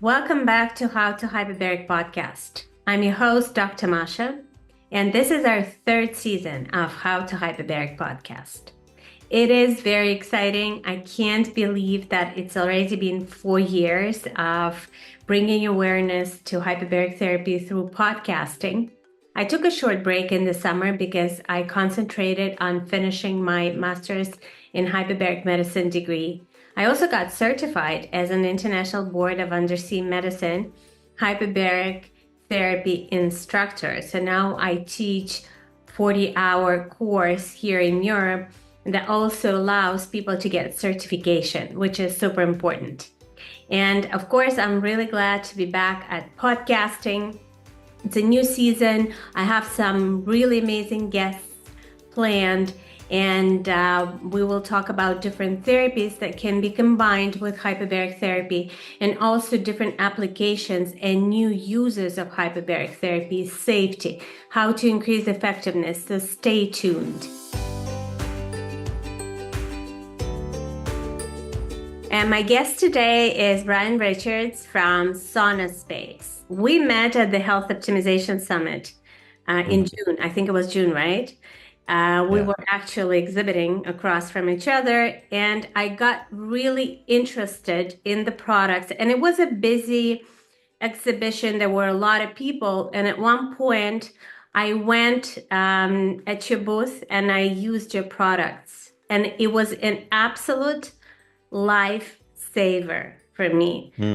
Welcome back to How to Hyperbaric podcast. I'm your host, Dr. Masha, and this is our third season of How to Hyperbaric podcast. It is very exciting. I can't believe that it's already been 4 years of bringing awareness to hyperbaric therapy through podcasting. I took a short break in the summer because I concentrated on finishing my master's in hyperbaric medicine degree. I also got certified as an International Board of Undersea Medicine hyperbaric therapy instructor. So now I teach 40-hour course here in Europe that also allows people to get certification, which is super important. And of course, I'm really glad to be back at podcasting. It's a new season. I have some really amazing guests planned, and we will talk about different therapies that can be combined with hyperbaric therapy, and also different applications and new uses of hyperbaric therapy, safety, how to increase effectiveness. So stay tuned. And my guest today is Brian Richards from SaunaSpace. We met at the Health Optimization Summit in June. I think it was June, right? We were actually exhibiting across from each other, and I got really interested in the products. And it was a busy exhibition. There were a lot of people. And at one point, I went at your booth and I used your products. And it was an absolute lifesaver for me, let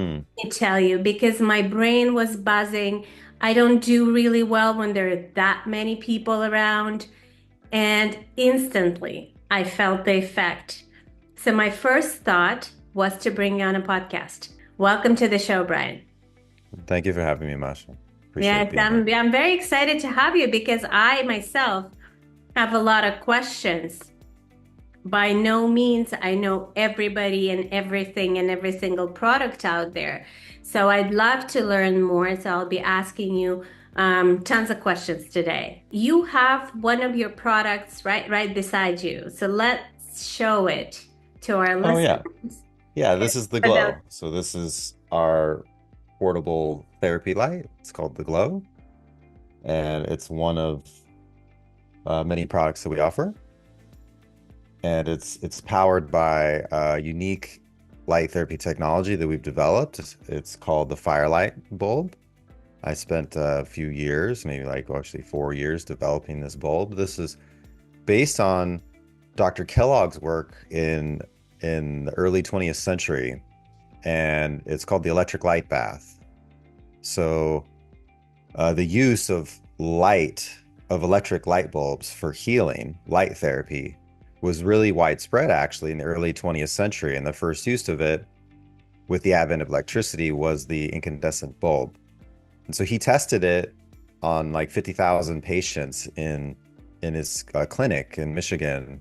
me tell you, because my brain was buzzing. I don't do really well when there are that many people around. And instantly, I felt the effect. So my first thought was to bring you on a podcast. Welcome to the show, Brian. Thank you for having me, Masha. Yes, I'm very excited to have you because I myself have a lot of questions. By no means I know everybody and everything and every single product out there. So I'd love to learn more. So I'll be asking you tons of questions today. You have one of your products right beside you. So let's show it to our listeners. Yeah, this is the Glow. So this is our portable therapy light. It's called the Glow. And it's one of many products that we offer. And it's powered by a unique light therapy technology that we've developed. It's called the Firelight bulb. I spent a few years, maybe actually 4 years, developing this bulb. This is based on Dr. Kellogg's work in the early 20th century, and it's called the electric light bath. So the use of electric light bulbs for healing, light therapy, was really widespread actually in the early 20th century. And the first use of it with the advent of electricity was the incandescent bulb. And so he tested it on 50,000 patients in his clinic in Michigan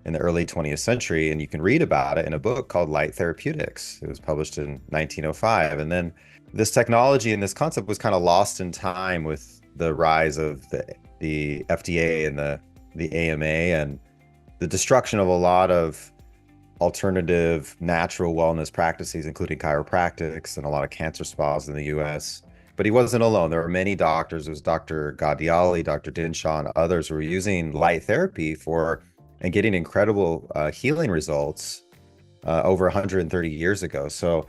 in the early 20th century. And you can read about it in a book called Light Therapeutics. It was published in 1905. And then this technology and this concept was kind of lost in time with the rise of the FDA and the AMA and the destruction of a lot of alternative natural wellness practices, including chiropractics and a lot of cancer spas in the US. But he wasn't alone. There were many doctors. It was Dr. Gaudiali, Dr. Dinshaw, and others who were using light therapy and getting incredible healing results over 130 years ago. So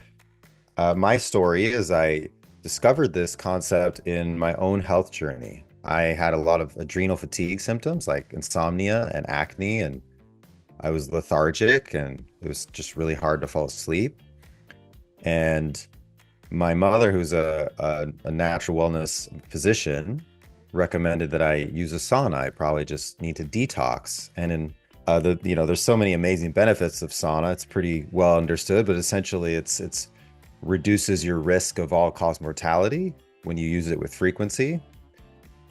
my story is I discovered this concept in my own health journey. I had a lot of adrenal fatigue symptoms like insomnia and acne, and I was lethargic, and it was just really hard to fall asleep. And my mother, who's a natural wellness physician, recommended that I use a sauna. I probably just need to detox. And there's so many amazing benefits of sauna. It's pretty well understood, but essentially it's reduces your risk of all-cause mortality when you use it with frequency.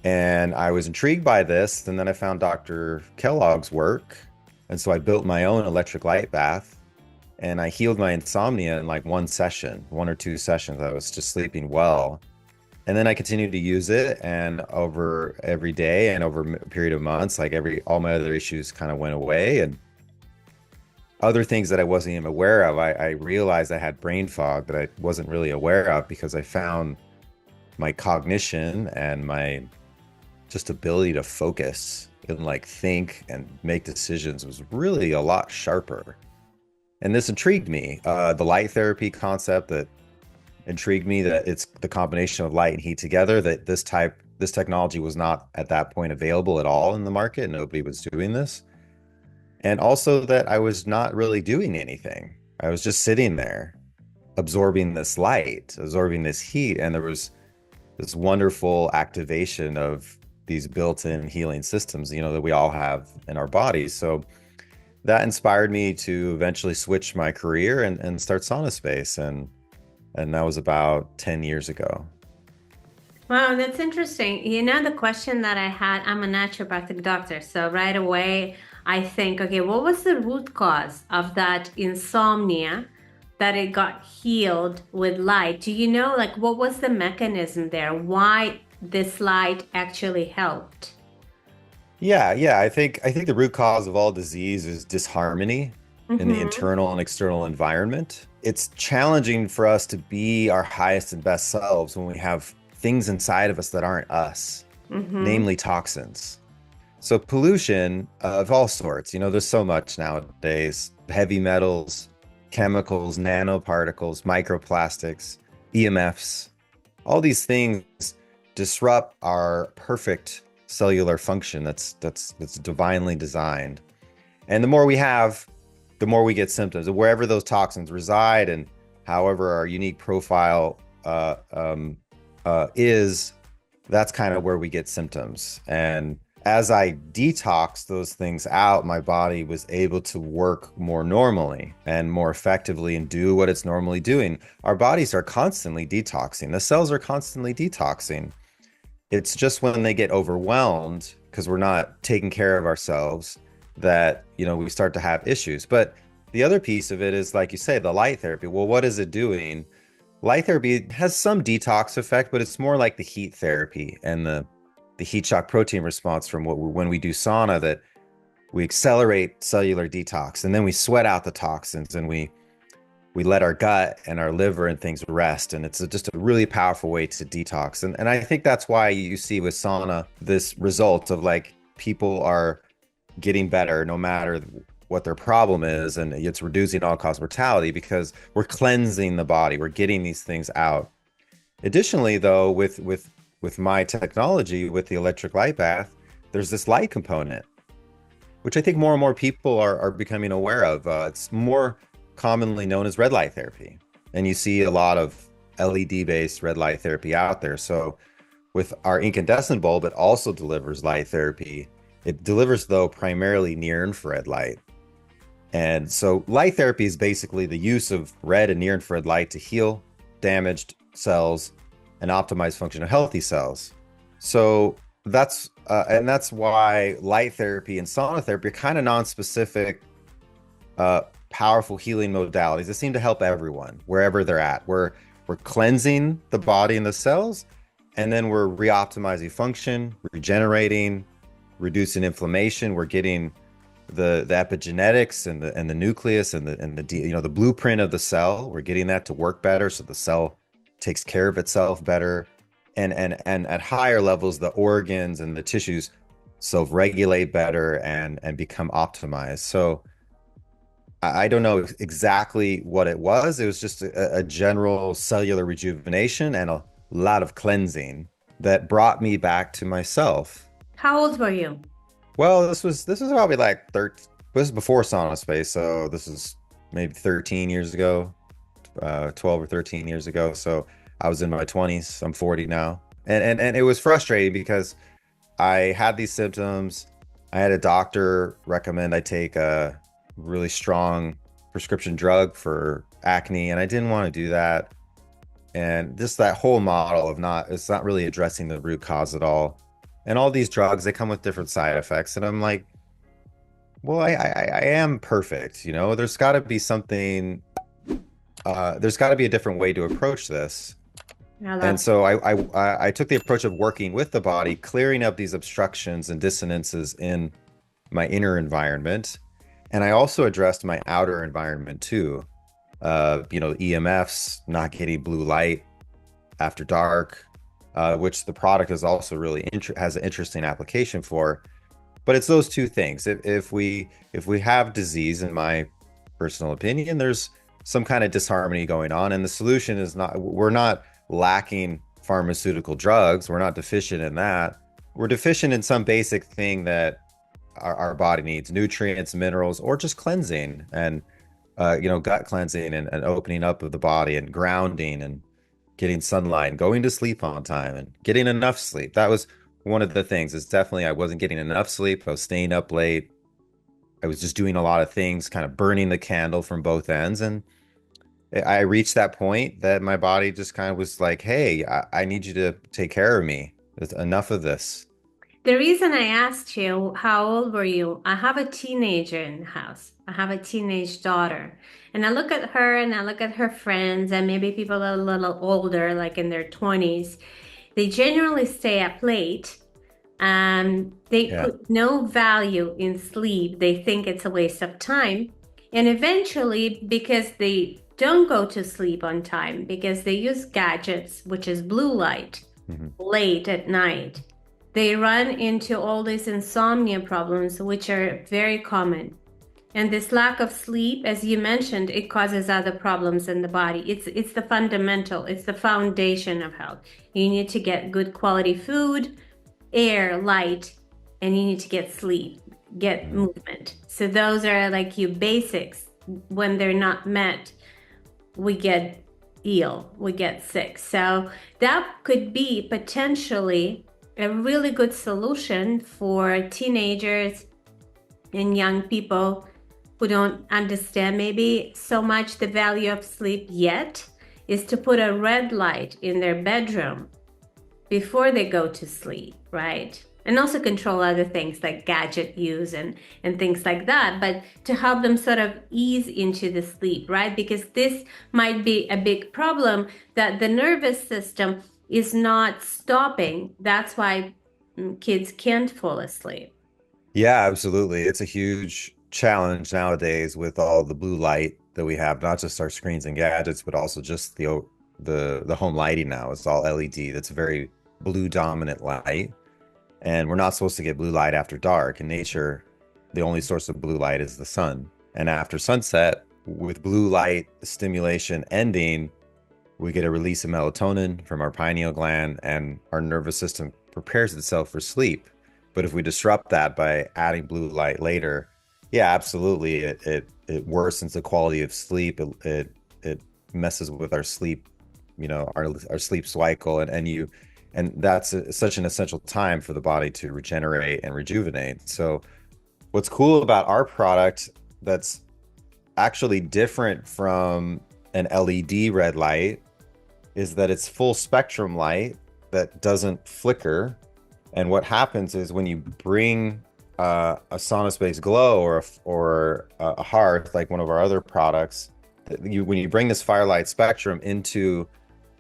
And I was intrigued by this, and then I found Dr. Kellogg's work. And so I built my own electric light bath, and I healed my insomnia in 1 or 2 sessions. I was just sleeping well. And then I continued to use it, and over every day and over a period of months, all my other issues kind of went away. And other things that I wasn't even aware of. I realized I had brain fog that I wasn't really aware of because I found my cognition and my just ability to focus and like think and make decisions was really a lot sharper. And this intrigued me. The light therapy concept that intrigued me, that it's the combination of light and heat together, that this technology was not at that point available at all in the market. Nobody was doing this. And also that I was not really doing anything. I was just sitting there absorbing this light, absorbing this heat, and there was this wonderful activation of these built-in healing systems, that we all have in our bodies. So that inspired me to eventually switch my career and start SaunaSpace. And that was about 10 years ago. Wow, that's interesting. The question that I had, I'm a naturopathic doctor, so right away I think, okay, what was the root cause of that insomnia that it got healed with light? Do you know, like, what was the mechanism there? Why this light actually helped? Yeah. I think the root cause of all disease is disharmony in the internal and external environment. It's challenging for us to be our highest and best selves when we have things inside of us that aren't us, namely toxins. So pollution of all sorts, there's so much nowadays: heavy metals, chemicals, nanoparticles, microplastics, EMFs. All these things disrupt our perfect cellular function that's divinely designed. And the more we have, the more we get symptoms. And wherever those toxins reside and however our unique profile is, that's kind of where we get symptoms. And as I detoxed those things out, my body was able to work more normally and more effectively and do what it's normally doing. Our bodies are constantly detoxing. The cells are constantly detoxing. It's just when they get overwhelmed because we're not taking care of ourselves that, we start to have issues. But the other piece of it is, like you say, the light therapy. Well, what is it doing? Light therapy has some detox effect, but it's more like the heat therapy and the heat shock protein response from when we do sauna, that we accelerate cellular detox and then we sweat out the toxins and we let our gut and our liver and things rest. And it's just a really powerful way to detox. And I think that's why you see with sauna this result of like people are getting better no matter what their problem is, and it's reducing all-cause mortality because we're cleansing the body, we're getting these things out. Additionally, though, with my technology, with the electric light bath, there's this light component, which I think more and more people are becoming aware of. It's more commonly known as red light therapy, and you see a lot of LED-based red light therapy out there. So with our incandescent bulb, it also delivers light therapy. It delivers, though, primarily near infrared light. And so light therapy is basically the use of red and near infrared light to heal damaged cells and optimize function of healthy cells. So that's why light therapy and sauna therapy are kind of non-specific, powerful healing modalities that seem to help everyone wherever they're at. We're cleansing the body and the cells, and then we're re-optimizing function, regenerating, reducing inflammation. We're getting the epigenetics and the nucleus and the blueprint of the cell. We're getting that to work better, so the cell takes care of itself better, and at higher levels, the organs and the tissues self-regulate better and become optimized. So I don't know exactly what it was. It was just a general cellular rejuvenation and a lot of cleansing that brought me back to myself. How old were you? Well, this was probably like this is before SaunaSpace, so this is maybe 13 years ago, 12 or 13 years ago. So I was in my 20s. I'm 40 now, and it was frustrating because I had these symptoms. I had a doctor recommend I take a really strong prescription drug for acne, and I didn't want to do that. And just that whole model of it's not really addressing the root cause at all. And all these drugs, they come with different side effects. And I'm like, well, I am perfect. There's got to be something, there's got to be a different way to approach this. And so I took the approach of working with the body, clearing up these obstructions and dissonances in my inner environment. And I also addressed my outer environment too. EMFs, not getting blue light after dark, which the product is also really has an interesting application for. But it's those two things. If we have disease, in my personal opinion, there's some kind of disharmony going on, and the solution is not, we're not lacking pharmaceutical drugs. We're not deficient in that. We're deficient in some basic thing that our body needs, nutrients, minerals, or just cleansing and gut cleansing and opening up of the body and grounding and getting sunlight and going to sleep on time and getting enough sleep. That was one of the things. Is definitely I wasn't getting enough sleep. I was staying up late. I was just doing a lot of things, kind of burning the candle from both ends. And I reached that point that my body just kind of was like, hey, I need you to take care of me. There's enough of this. The reason I asked you, how old were you? I have a teenager in the house. I have a teenage daughter. And I look at her and I look at her friends, and maybe people a little older, like in their 20s. They generally stay up late. They put no value in sleep. They think it's a waste of time. And eventually, because they don't go to sleep on time, because they use gadgets, which is blue light, late at night, they run into all these insomnia problems, which are very common. And this lack of sleep, as you mentioned, it causes other problems in the body. It's the fundamental, it's the foundation of health. You need to get good quality food, air, light, and you need to get sleep, get movement. So those are like your basics. When they're not met, we get ill, we get sick. So that could be potentially a really good solution for teenagers and young people who don't understand maybe so much the value of sleep yet, is to put a red light in their bedroom before they go to sleep, right? And also control other things like gadget use and things like that, but to help them sort of ease into the sleep, right? Because this might be a big problem, that the nervous system is not stopping. That's why kids can't fall asleep. Yeah, absolutely. It's a huge challenge nowadays with all the blue light that we have, not just our screens and gadgets, but also just the home lighting now. It's all LED. That's a very blue dominant light. And we're not supposed to get blue light after dark. In nature, the only source of blue light is the sun. And after sunset, with blue light stimulation ending, we get a release of melatonin from our pineal gland, and our nervous system prepares itself for sleep. But if we disrupt that by adding blue light later, yeah, absolutely, it worsens the quality of sleep. It messes with our sleep, our sleep cycle, and that's such an essential time for the body to regenerate and rejuvenate. So what's cool about our product that's actually different from an LED red light is that it's full spectrum light that doesn't flicker. And what happens is when you bring a SaunaSpace Glow or a hearth, like one of our other products, when you bring this firelight spectrum into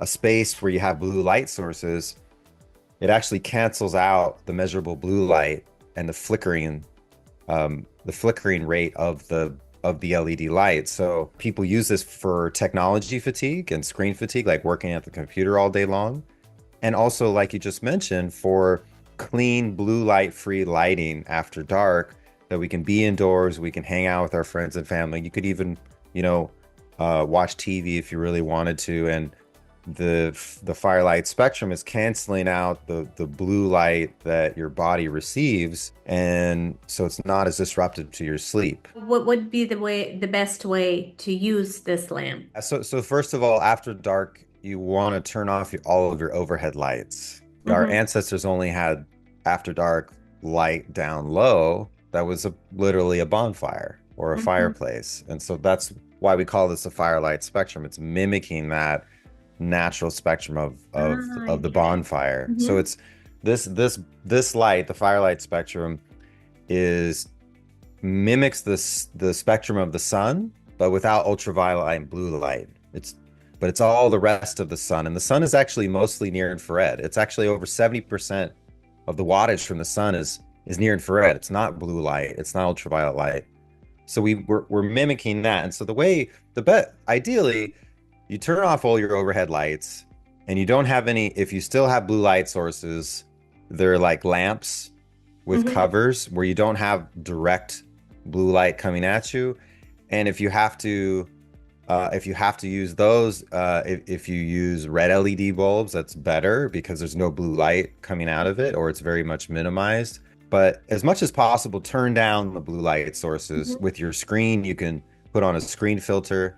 a space where you have blue light sources, it actually cancels out the measurable blue light and the flickering rate of the LED light. So people use this for technology fatigue and screen fatigue, like working at the computer all day long. And also, like you just mentioned, for clean blue light free lighting after dark, that we can be indoors, we can hang out with our friends and family. You could even, watch TV if you really wanted to. And the firelight spectrum is canceling out the blue light that your body receives, and so it's not as disruptive to your sleep. What would be the best way to use this lamp? So first of all, after dark, you want to turn off all of your overhead lights. Our ancestors only had after dark light down low that was literally a bonfire or a fireplace, and so that's why we call this a firelight spectrum. It's mimicking that natural spectrum of the bonfire. So it's this light, the firelight spectrum, mimics the spectrum of the sun, but without ultraviolet and blue light. But it's all the rest of the sun, and the sun is actually mostly near infrared. It's actually over 70% of the wattage from the sun is near infrared. It's not blue light. It's not ultraviolet light. So we're mimicking that. And so ideally, you turn off all your overhead lights and you don't have any, if you still have blue light sources, they're like lamps with Mm-hmm. covers where you don't have direct blue light coming at you. And if you have to use those, if you use red LED bulbs, that's better because there's no blue light coming out of it, or it's very much minimized. But as much as possible, turn down the blue light sources. Mm-hmm. With your screen, you can put on a screen filter.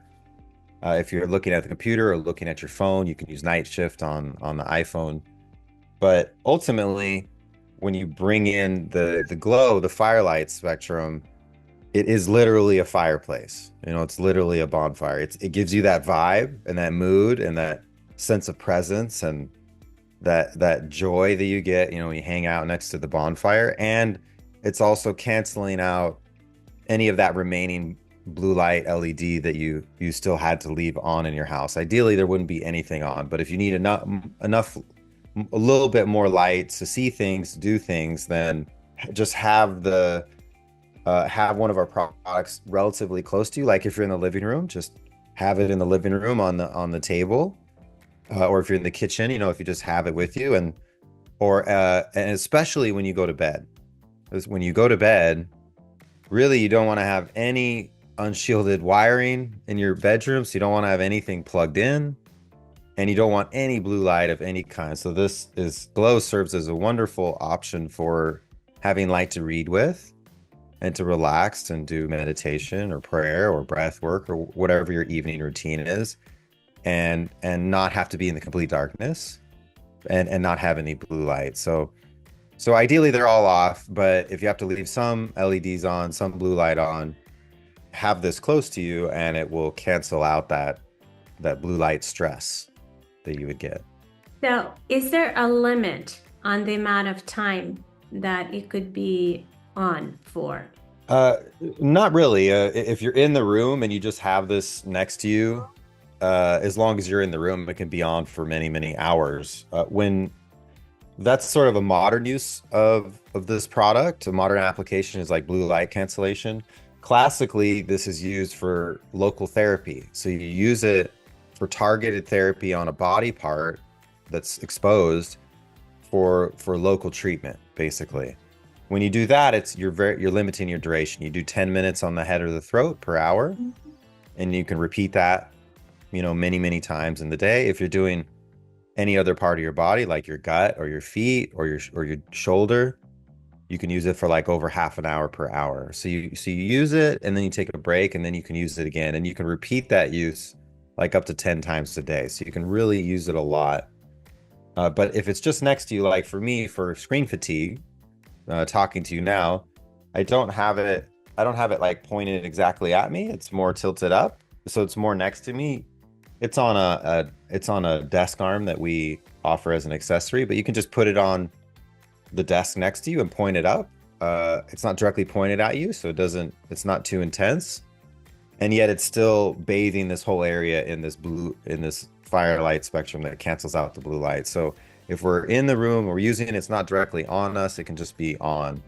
If you're looking at the computer or looking at your phone, you can use night shift on the iPhone. But ultimately, when you bring in the glow, the firelight spectrum, it is literally a fireplace. It's literally a bonfire. It gives you that vibe and that mood and that sense of presence and that joy that you get, when you hang out next to the bonfire. And it's also canceling out any of that remaining blue light LED that you still had to leave on in your house. Ideally, there wouldn't be anything on, but if you need enough a little bit more light to see things, do things, then just have one of our products relatively close to you. Like if you're in the living room, just have it in the living room on the table, or if you're in the kitchen, if you just have it with you, and especially when you go to bed. Because when you go to bed, really you don't want to have any unshielded wiring in your bedroom, so you don't want to have anything plugged in, and you don't want any blue light of any kind. So glow serves as a wonderful option for having light to read with and to relax and do meditation or prayer or breath work or whatever your evening routine is, and not have to be in the complete darkness and not have any blue light. So ideally they're all off, but if you have to leave some LEDs on, some blue light on, have this close to you and it will cancel out that blue light stress that you would get. So, is there a limit on the amount of time that it could be on for? Uh, Not really. If you're in the room and you just have this next to you, as long as you're in the room, it can be on for many, many hours. When That's sort of a modern use of this product. A modern application is like blue light cancellation. Classically, this is used for local therapy. So you use it for targeted therapy on a body part that's exposed for local treatment, basically. When you do that, you're limiting your duration. You do 10 minutes on the head or the throat per hour, and you can repeat that, many, many times in the day. If you're doing any other part of your body, like your gut or your feet or your shoulder, you can use it for like over half an hour per hour. So you use it and then you take a break and then you can use it again, and you can repeat that use like up to 10 times a day. So you can really use it a lot. But if it's just next to you, like for me, for screen fatigue, talking to you now, I don't have it like pointed exactly at me. It's more tilted up, so it's more next to me. It's on a desk arm that we offer as an accessory, but you can just put it on the desk next to you and point it up. It's not directly pointed at you, so it's not too intense, and yet it's still bathing this whole area in this firelight spectrum that cancels out the blue light. So if we're in the room, we're using it, it's not directly on us, it can just be on,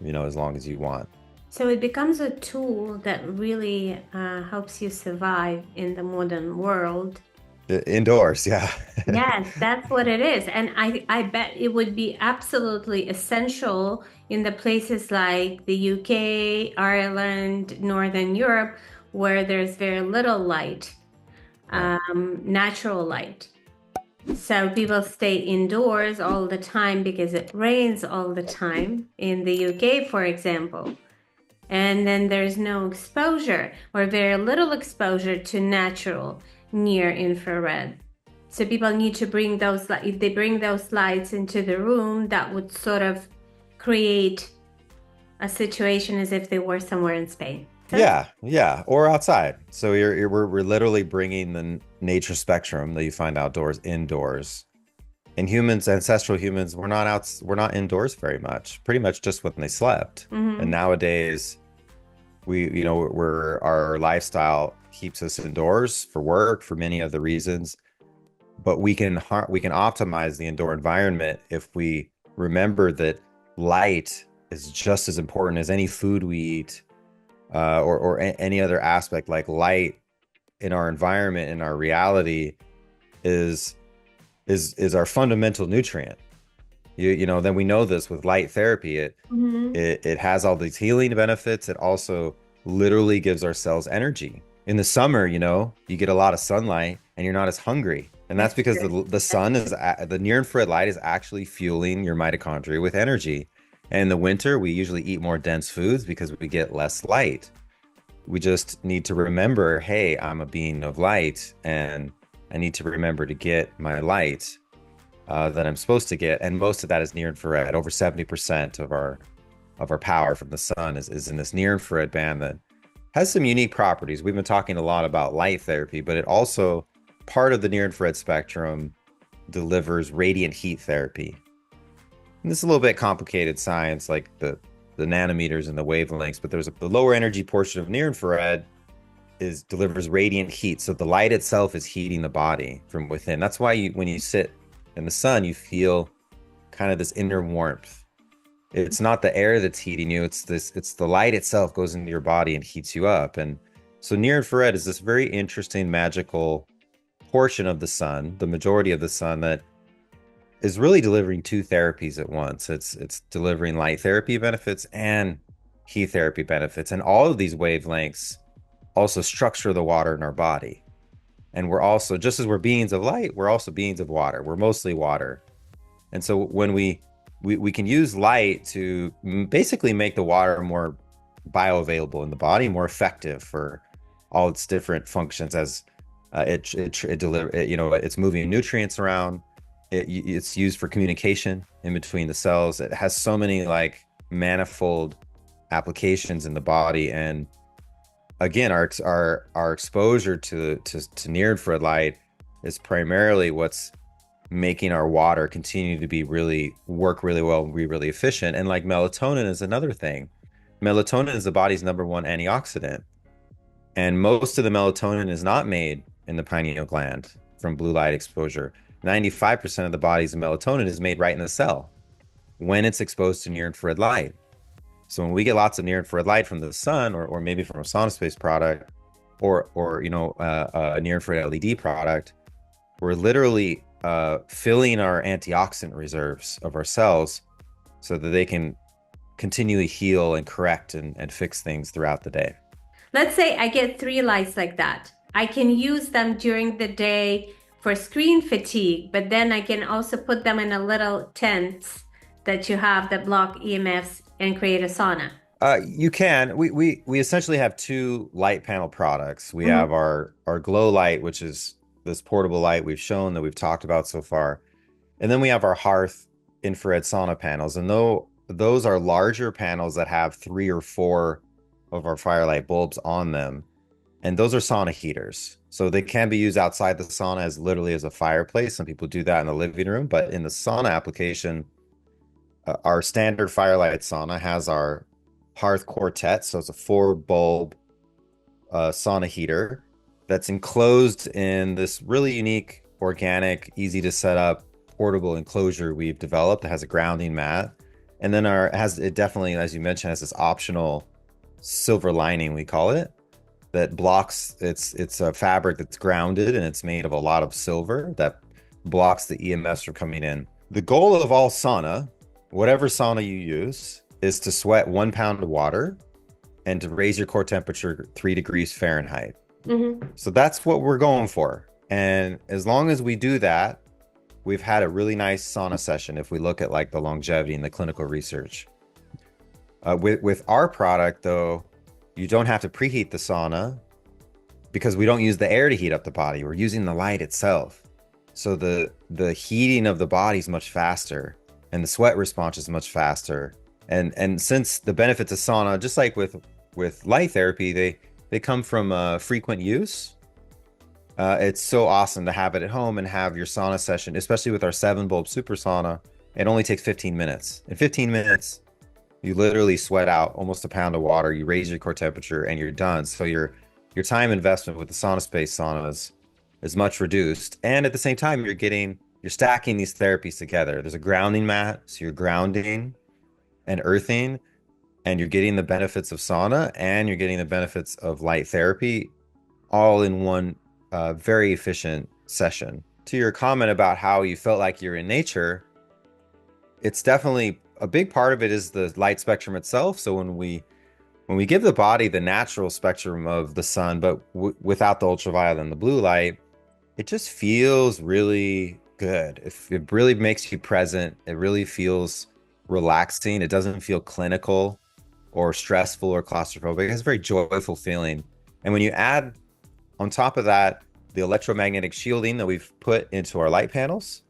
as long as you want. So it becomes a tool that really helps you survive in the modern world. Indoors, yeah. Yes, that's what it is. And I bet it would be absolutely essential in the places like the UK, Ireland, Northern Europe, where there's very little light, natural light. So people stay indoors all the time because it rains all the time in the UK, for example. And then there's no exposure or very little exposure to natural near infrared. So people need to bring those, if they bring those lights into the room, that would sort of create a situation as if they were somewhere in Spain. Yeah, or outside. So we're literally bringing the nature spectrum that you find outdoors indoors. And ancestral humans, we're not indoors very much. Pretty much just when they slept. And nowadays, our lifestyle keeps us indoors for work, for many other reasons. But we can optimize the indoor environment if we remember that light is just as important as any food we eat. any other aspect, like light in our environment, in our reality, is our fundamental nutrient. Then we know this with light therapy. It has all these healing benefits. It also literally gives our cells energy. In the summer, you get a lot of sunlight and you're not as hungry. And that's because the sun the near infrared light is actually fueling your mitochondria with energy. And in the winter, we usually eat more dense foods because we get less light. We just need to remember, hey, I'm a being of light, and I need to remember to get my light that I'm supposed to get. And most of that is near infrared. Over 70% of our power from the sun is in this near infrared band that has some unique properties. We've been talking a lot about light therapy, but it also, part of the near infrared spectrum, delivers radiant heat therapy. And this is a little bit complicated science, like the nanometers and the wavelengths, but there's the lower energy portion of near infrared delivers radiant heat. So the light itself is heating the body from within. That's why when you sit in the sun, you feel kind of this inner warmth. It's not the air that's heating you, it's the light itself goes into your body and heats you up. And so near infrared is this very interesting, magical portion of the sun, the majority of the sun, that is really delivering two therapies at once. It's delivering light therapy benefits and heat therapy benefits. And all of these wavelengths also structure the water in our body. And we're also, just as we're beings of light, we're also beings of water. We're mostly water. And so when we can use light to basically make the water more bioavailable in the body, more effective for all its different functions, as it's moving nutrients around. It's used for communication in between the cells. It has so many manifold applications in the body. And again, our exposure to near infrared light is primarily what's making our water continue to work really well and be really efficient. And melatonin is another thing. Melatonin is the body's #1 antioxidant. And most of the melatonin is not made in the pineal gland from blue light exposure. 95% of the body's melatonin is made right in the cell when it's exposed to near infrared light. So when we get lots of near infrared light from the sun, or maybe from a SaunaSpace product, or a near infrared LED product, we're literally filling our antioxidant reserves of our cells so that they can continually heal and correct and fix things throughout the day. Let's say I get 3 lights like that. I can use them during the day for screen fatigue, but then I can also put them in a little tents that you have that block EMFs and create a sauna. You can. We essentially have 2 light panel products. We have our glow light, which is this portable light we've shown, that we've talked about so far. And then we have our hearth infrared sauna panels. And those are larger panels that have 3 or 4 of our firelight bulbs on them. And those are sauna heaters. So they can be used outside the sauna as literally as a fireplace. Some people do that in the living room, but in the sauna application, our standard firelight sauna has our hearth quartet. So it's a 4-bulb sauna heater that's enclosed in this really unique, organic, easy to set up portable enclosure we've developed that has a grounding mat. And then it definitely, as you mentioned, has this optional silver lining, we call it, that blocks. It's a fabric that's grounded, and it's made of a lot of silver that blocks the EMFs from coming in. The goal of all sauna, whatever sauna you use, is to sweat 1 pound of water and to raise your core temperature 3 degrees Fahrenheit. So that's what we're going for. And as long as we do that, we've had a really nice sauna session if we look at the longevity and the clinical research. With our product, though, you don't have to preheat the sauna because we don't use the air to heat up the body. We're using the light itself. So the heating of the body is much faster, and the sweat response is much faster. And since the benefits of sauna, just like with light therapy, they come from frequent use. It's so awesome to have it at home and have your sauna session, especially with our 7-bulb super sauna. It only takes 15 minutes. In 15 minutes, you literally sweat out almost 1 pound of water. You raise your core temperature and you're done. So your time investment with the SaunaSpace saunas is much reduced. And at the same time, you're stacking these therapies together. There's a grounding mat, so you're grounding and earthing. and you're getting the benefits of sauna and you're getting the benefits of light therapy all in one very efficient session. To your comment about how you felt like you're in nature, it's definitely a big part of it is the light spectrum itself. So when we give the body the natural spectrum of the sun, but without the ultraviolet and the blue light, it just feels really good. It really makes you present. It really feels relaxing. It doesn't feel clinical or stressful or claustrophobic. It's a very joyful feeling. And when you add on top of that the electromagnetic shielding that we've put into our light panels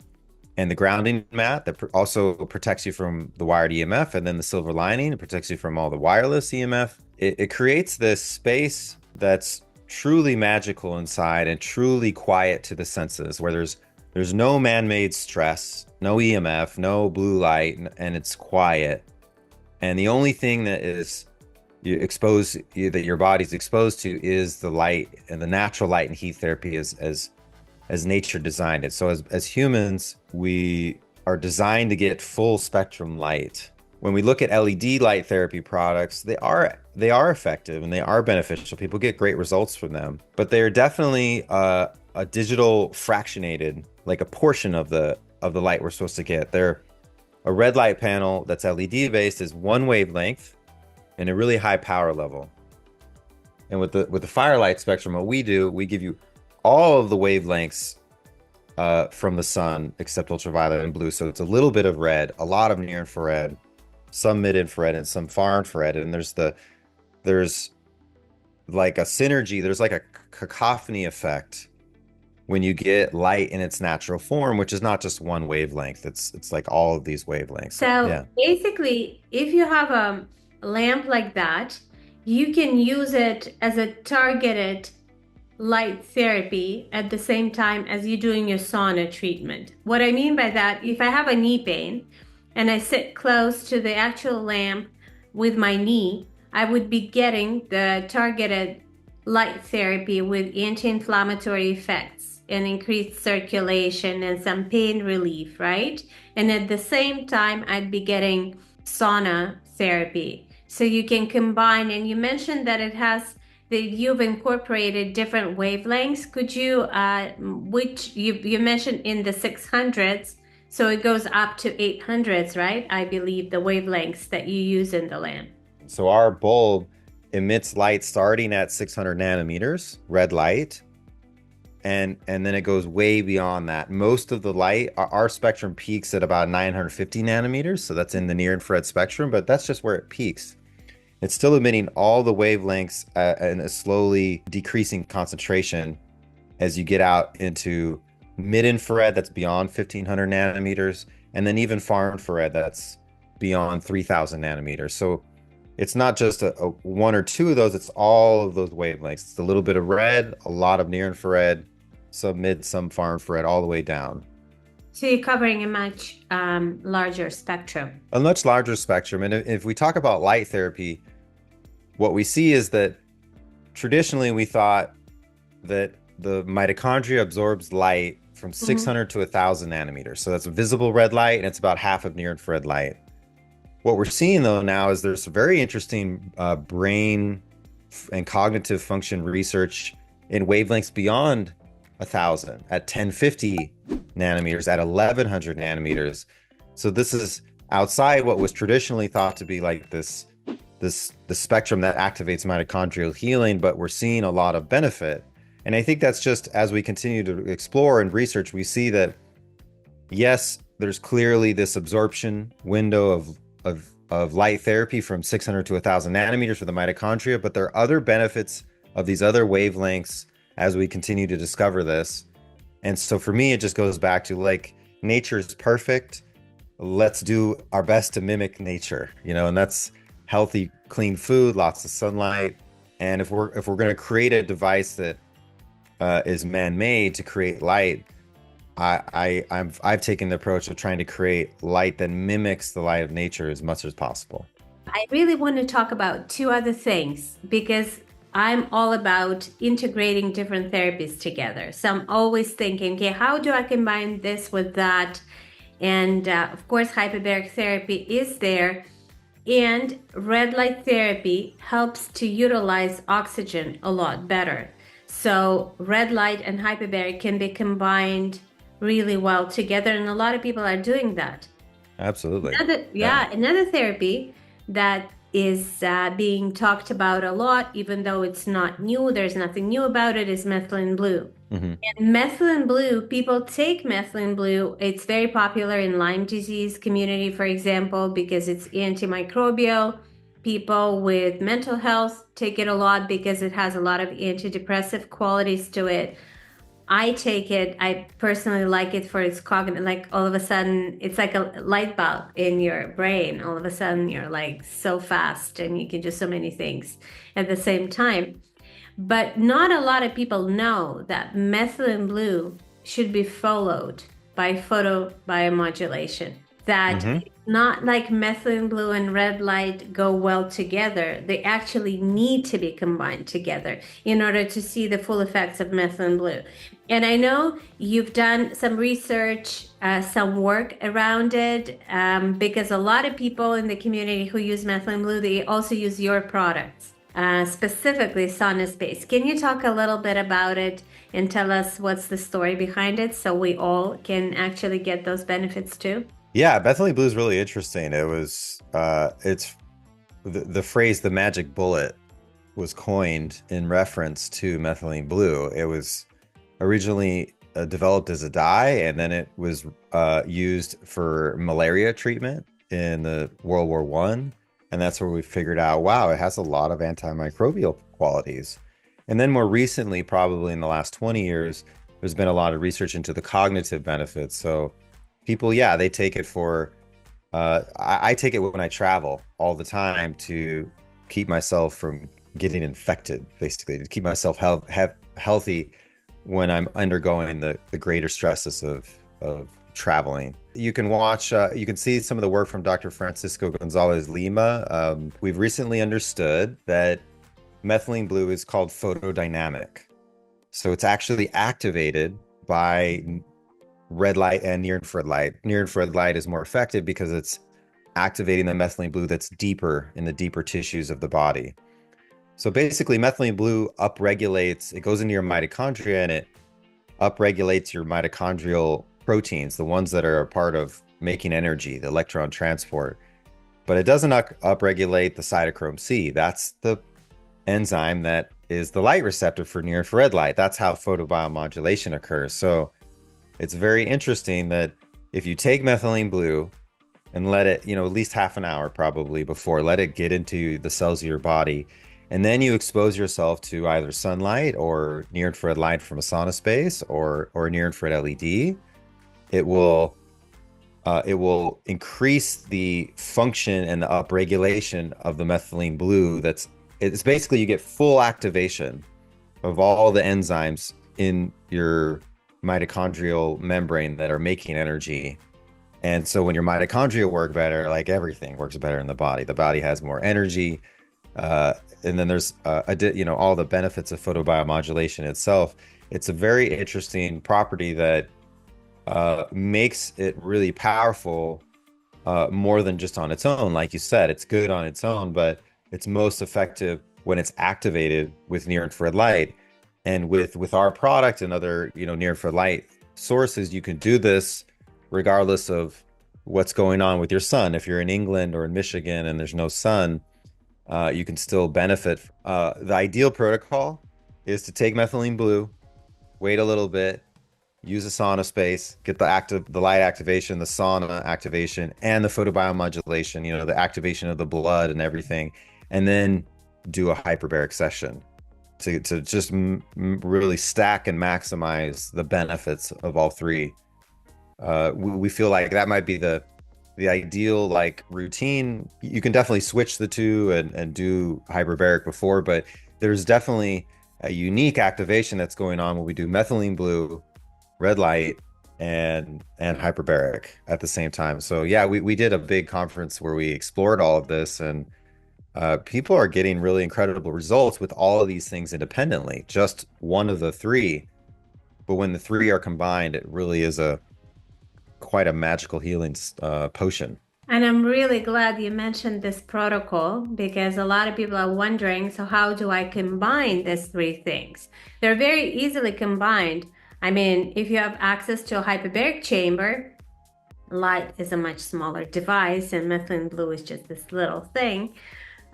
and the grounding mat that also protects you from the wired EMF, and then the silver lining, it protects you from all the wireless EMF. It creates this space that's truly magical inside and truly quiet to the senses, where there's no man-made stress, no EMF, no blue light, and it's quiet. And the only thing that is that your body's exposed to is the light and the natural light and heat therapy as nature designed it. So as humans, we are designed to get full spectrum light. When we look at LED light therapy products, they are effective and they are beneficial. People get great results from them, but they are definitely a digital fractionated, like a portion of the light we're supposed to get. They're a red light panel that's LED based is one wavelength and a really high power level. And with the firelight spectrum, what we do, we give you all of the wavelengths from the sun except ultraviolet and blue. So it's a little bit of red, a lot of near infrared, some mid infrared, and some far infrared. And there's like a synergy, there's like a cacophony effect when you get light in its natural form, which is not just one wavelength. It's like all of these wavelengths. So yeah. basically, if you have a lamp like that, you can use it as a targeted light therapy at the same time as you're doing your sauna treatment. What I mean by that, if I have a knee pain and I sit close to the actual lamp with my knee, I would be getting the targeted light therapy with anti-inflammatory effects and increased circulation and some pain relief, right? And at the same time, I'd be getting sauna therapy. So you can combine, and you mentioned that you've incorporated different wavelengths. Could you, which you mentioned in the 600s, so it goes up to 800s, right? I believe the wavelengths that you use in the lamp. So our bulb emits light starting at 600 nanometers, red light, and then it goes way beyond that. Most of the light, our spectrum peaks at about 950 nanometers, so that's in the near infrared spectrum, but that's just where it peaks. It's still emitting all the wavelengths in a slowly decreasing concentration as you get out into mid-infrared that's beyond 1500 nanometers, and then even far infrared that's beyond 3000 nanometers. So it's not just a one or two of those, it's all of those wavelengths. It's a little bit of red, a lot of near infrared, some mid, some far infrared, all the way down. So you're covering a much larger spectrum. A much larger spectrum. And if we talk about light therapy, what we see is that traditionally we thought that the mitochondria absorbs light from 600 to 1000 nanometers. So that's visible red light, and it's about half of near infrared light. What we're seeing though now is there's very interesting brain and cognitive function research in wavelengths beyond 1000, at 1050 nanometers, at 1100 nanometers. So this is outside what was traditionally thought to be like the spectrum that activates mitochondrial healing, but we're seeing a lot of benefit. And I think that's just as we continue to explore and research, we see that yes, there's clearly this absorption window of light therapy from 600 to 1000 nanometers for the mitochondria, but there are other benefits of these other wavelengths as we continue to discover this. And so for me, it just goes back to like, nature's perfect. Let's do our best to mimic nature, and that's healthy, clean food, lots of sunlight. And if we're going to create a device that is man-made to create light, I've taken the approach of trying to create light that mimics the light of nature as much as possible. I really want to talk about two other things because I'm all about integrating different therapies together. So I'm always thinking, okay, how do I combine this with that? And of course, hyperbaric therapy is there. And red light therapy helps to utilize oxygen a lot better. So red light and hyperbaric can be combined really well together, and a lot of people are doing that. Absolutely. Another therapy that is being talked about a lot, even though it's not new, there's nothing new about it, is methylene blue. Mm-hmm. And methylene blue, people take methylene blue. It's very popular in Lyme disease community, for example, because it's antimicrobial. People with mental health take it a lot because it has a lot of antidepressive qualities to it. I take it, I personally like it for its cognitive, like all of a sudden, it's like a light bulb in your brain. All of a sudden, you're like so fast and you can do so many things at the same time. But not a lot of people know that methylene blue should be followed by photobiomodulation. That Mm-hmm. it's not like methylene blue and red light go well together. They actually need to be combined together in order to see the full effects of methylene blue. And I know you've done some research, some work around it, because a lot of people in the community who use methylene blue, they also use your products, specifically SaunaSpace. Can you talk a little bit about it and tell us what's the story behind it so we all can actually get those benefits too? Yeah, Methylene Blue is really interesting. It's the phrase "the magic bullet" was coined in reference to methylene blue. It was originally developed as a dye, and then it was used for malaria treatment in the World War One, and that's where we figured out, wow, it has a lot of antimicrobial qualities. And then more recently, probably in the last 20 years, there's been a lot of research into the cognitive benefits. So people, yeah, they take it for, I take it when I travel all the time to keep myself from getting infected, basically, to keep myself healthy when I'm undergoing the greater stresses of traveling. You can watch, you can see some of the work from Dr. Francisco Gonzalez Lima. We've recently understood that methylene blue is called photodynamic. So it's actually activated by red light and near infrared light. Near infrared light is more effective because it's activating the methylene blue that's deeper in the deeper tissues of the body. So basically, methylene blue upregulates, it goes into your mitochondria and it upregulates your mitochondrial proteins, the ones that are a part of making energy, the electron transport. But it doesn't upregulate the cytochrome C. That's the enzyme that is the light receptor for near infrared light. That's how photobiomodulation occurs. So it's very interesting that if you take methylene blue and let it, at least half an hour probably before, let it get into the cells of your body, and then you expose yourself to either sunlight or near infrared light from a SaunaSpace or near infrared LED, it will increase the function and the upregulation of the methylene blue. It's basically you get full activation of all the enzymes in your mitochondrial membrane that are making energy. And so when your mitochondria work better, like everything works better in the body has more energy. And then there's all the benefits of photobiomodulation itself. It's a very interesting property that makes it really powerful, more than just on its own. Like you said, it's good on its own, but it's most effective when it's activated with near infrared light. And with our product and other near infrared light sources, you can do this regardless of what's going on with your sun. If you're in England or in Michigan and there's no sun, you can still benefit. The ideal protocol is to take methylene blue, wait a little bit, use a SaunaSpace, get the light activation, the sauna activation, and the photobiomodulation, the activation of the blood and everything, and then do a hyperbaric session to just really stack and maximize the benefits of all three. We feel like that might be the ideal routine. You can definitely switch the two and do hyperbaric before, but there's definitely a unique activation that's going on when we do methylene blue, red light, and hyperbaric at the same time. So yeah, we did a big conference where we explored all of this, and people are getting really incredible results with all of these things independently, just one of the three. But when the three are combined, it really is quite a magical healing potion. And I'm really glad you mentioned this protocol because a lot of people are wondering, so how do I combine these three things? They're very easily combined. I mean, if you have access to a hyperbaric chamber, light is a much smaller device, and methylene blue is just this little thing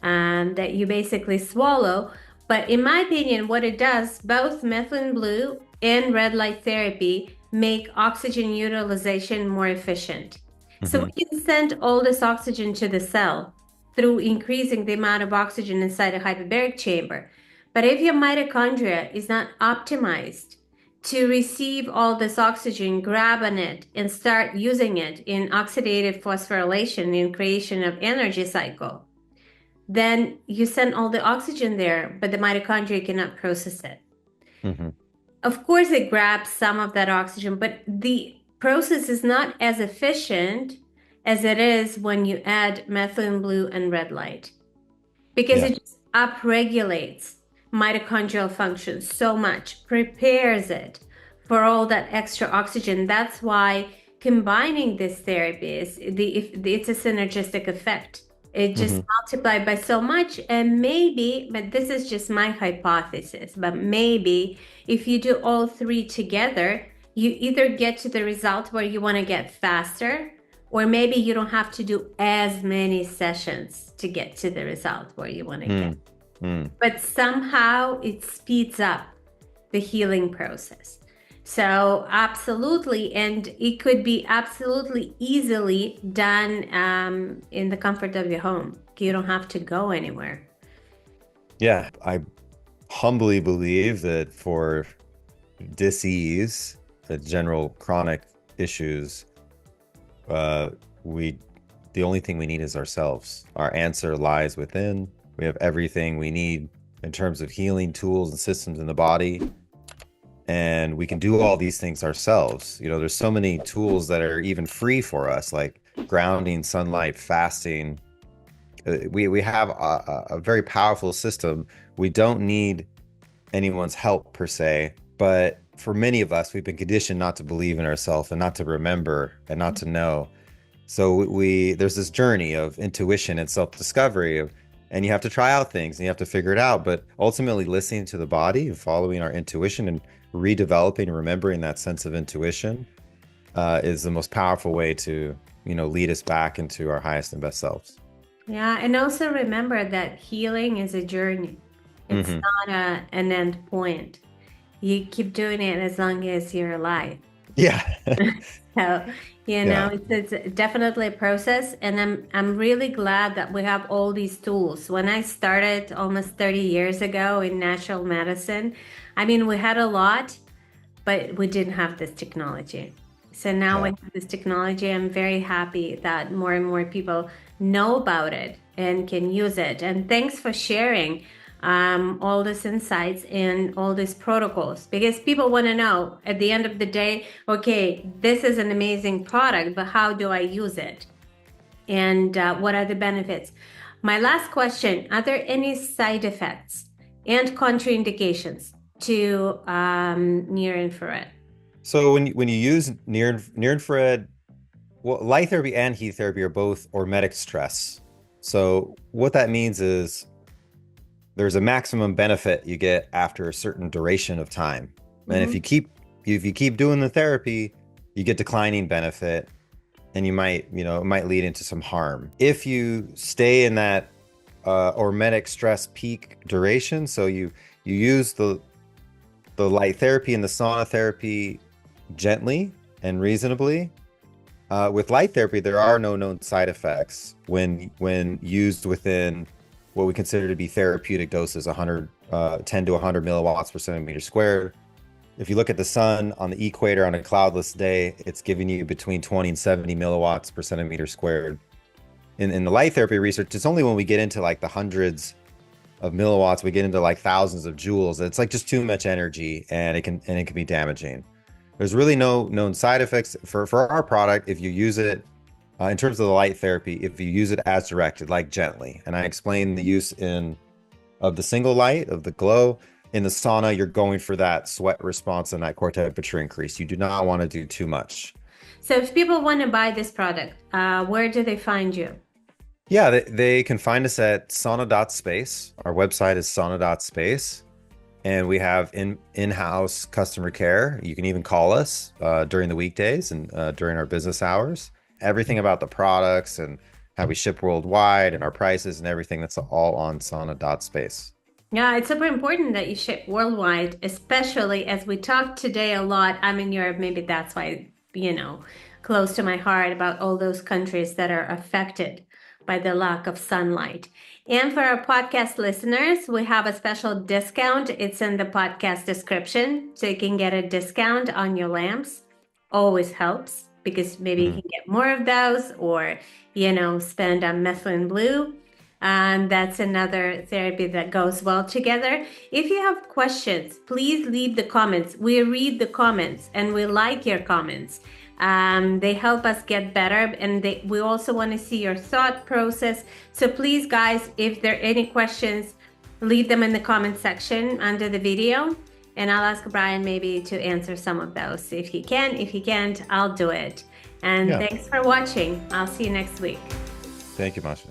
that you basically swallow. But in my opinion, what it does, both methylene blue and red light therapy make oxygen utilization more efficient. So Hmm. we can send all this oxygen to the cell through increasing the amount of oxygen inside a hyperbaric chamber. But if your mitochondria is not optimized to receive all this oxygen, grab on it, and start using it in oxidative phosphorylation in creation of energy cycle, then you send all the oxygen there, but the mitochondria cannot process it. Hmm. Of course, it grabs some of that oxygen, but the process is not as efficient as it is when you add methylene blue and red light because Yeah. it just upregulates mitochondrial function so much, prepares it for all that extra oxygen. That's why combining these therapies, it's a synergistic effect. It just Hmm. multiplied by so much, and maybe, but this is just my hypothesis, but maybe if you do all three together, you either get to the result where you want to get faster, or maybe you don't have to do as many sessions to get to the result where you want to get. Mm. Mm. But somehow it speeds up the healing process. So, absolutely. And it could be absolutely easily done in the comfort of your home. You don't have to go anywhere. Yeah, I humbly believe that for disease, general chronic issues, uh, we the only thing we need is ourselves. Our answer lies within. We have everything we need in terms of healing tools and systems in the body, and we can do all these things ourselves. You know, there's so many tools that are even free for us, like grounding, sunlight, fasting. We have a very powerful system. We don't need anyone's help per se, but for many of us, we've been conditioned not to believe in ourselves and not to remember and not to know. So we there's this journey of intuition and self-discovery of, and you have to try out things and you have to figure it out. But ultimately, listening to the body and following our intuition and redeveloping and remembering that sense of intuition is the most powerful way to, lead us back into our highest and best selves. Yeah. And also remember that healing is a journey, it's Hmm. not an end point. You keep doing it as long as you're alive. Yeah. So, Yeah. it's definitely a process, and I'm really glad that we have all these tools. When I started almost 30 years ago in natural medicine, I mean, we had a lot, but we didn't have this technology. So now we Yeah. have this technology. I'm very happy that more and more people know about it and can use it. And thanks for sharing all these insights and all these protocols because people want to know at the end of the day, okay, this is an amazing product, but how do I use it? And what are the benefits? My last question, are there any side effects and contraindications to near infrared? So when you use near infrared, well, light therapy and heat therapy are both hormetic stress. So what that means is there's a maximum benefit you get after a certain duration of time. And Mhm. if you keep doing the therapy, you get declining benefit and it might lead into some harm. If you stay in that hormetic stress peak duration, so you use the light therapy and the sauna therapy gently and reasonably. With light therapy, there are no known side effects when used within what we consider to be therapeutic doses, 10 to 100 milliwatts per centimeter squared. If you look at the sun on the equator on a cloudless day, it's giving you between 20 and 70 milliwatts per centimeter squared. In the light therapy research, it's only when we get into like the hundreds of milliwatts, we get into like thousands of joules. It's like just too much energy, and it can be damaging. There's really no known side effects for our product if you use it in terms of the light therapy. If you use it as directed, like gently, and I explained the use in of the single light of the glow. In the sauna, you're going for that sweat response and that core temperature increase. You do not want to do too much. So if people want to buy this product, where do they find you? Yeah, they can find us at sauna.space. Our website is sauna.space. And we have in-house customer care. You can even call us during the weekdays and during our business hours. Everything about the products and how we ship worldwide and our prices and everything, that's all on sauna.space. Yeah, it's super important that you ship worldwide, especially as we talked today a lot. I'm in Europe, maybe that's why, close to my heart about all those countries that are affected by the lack of sunlight. And for our podcast listeners, we have a special discount. It's in the podcast description. So you can get a discount on your lamps. Always helps because maybe you can get more of those or, spend on Methylene Blue. And that's another therapy that goes well together. If you have questions, please leave the comments. We read the comments and we like your comments. They help us get better, and we also want to see your thought process. So please, guys, if there are any questions, leave them in the comment section under the video, and I'll ask Brian maybe to answer some of those if he can. If he can't, I'll do it. And thanks for watching. I'll see you next week. Thank you, Masha.